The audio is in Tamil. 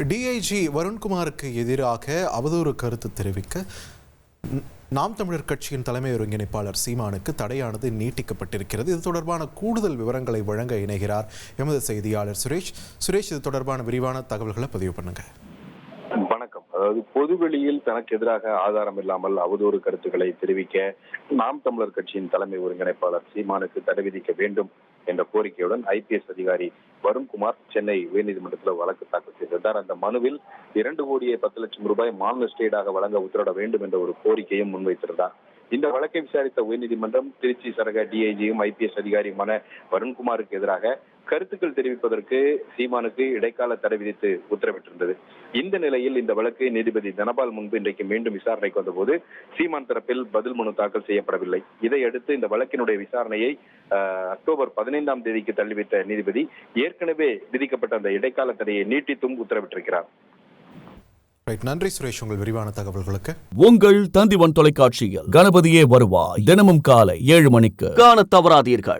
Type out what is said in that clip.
டிஐஜி வருண்குமாருக்கு எதிராக அவதூறு கருத்து தெரிவிக்க நாம் தமிழர் கட்சியின் தலைமை ஒருங்கிணைப்பாளர் சீமானுக்கு தடையானது நீட்டிக்கப்பட்டிருக்கிறது. இது தொடர்பான கூடுதல் விவரங்களை வழங்க இணைகிறார் எமது செய்தியாளர் சுரேஷ். இது தொடர்பான விரிவான தகவல்களை பதிவு பண்ணுங்க. வணக்கம். அதாவது பொதுவெளியில் தனக்கு எதிராக ஆதாரம் இல்லாமல் அவதூறு கருத்துக்களை தெரிவிக்க நாம் தமிழர் கட்சியின் தலைமை ஒருங்கிணைப்பாளர் சீமானுக்கு தடை விதிக்க வேண்டும் என்ற கோரிக்கையுடன் IPS அதிகாரி வருண்குமார் சென்னை உயர்நீதிமன்றத்தில் வழக்கு தாக்கல் செய்திருந்தார். அந்த மனுவில் 2,10,00,000 ரூபாய் மானிஸ்டேடாக வழங்க உத்தரவிட வேண்டும் என்ற ஒரு கோரிக்கையும் முன்வைத்திருந்தார். இந்த வழக்கை விசாரித்த உயர்நீதிமன்றம் திருச்சி சரக டிஐஜியும் IPS அதிகாரியுமான வருண்குமாருக்கு எதிராக கருத்துக்கள் தெரிவிப்பதற்கு சீமானுக்கு இடைக்கால தடை விதித்து உத்தரவிட்டிருந்தது. இந்த நிலையில் இந்த வழக்கு நீதிபதி தனபால் முன்பு இன்றைக்கு மீண்டும் விசாரணைக்கு வந்தபோது சீமான் தரப்பில் பதில் மனு தாக்கல் செய்யப்படவில்லை. இதையடுத்து இந்த வழக்கினுடைய விசாரணையை அக்டோபர் 15ஆம் தேதிக்கு தள்ளிவிட்ட நீதிபதி ஏற்கனவே விதிக்கப்பட்ட அந்த இடைக்கால தடையை நீட்டித்தும் உத்தரவிட்டிருக்கிறார். நன்றி சுரேஷ், உங்கள் விரிவான தகவல்களுக்கு. உங்கள் தந்திவன் தொலைக்காட்சியில் கணபதியே வருவாய் தினமும் காலை 7 மணிக்கு காண தவறாதீர்கள்.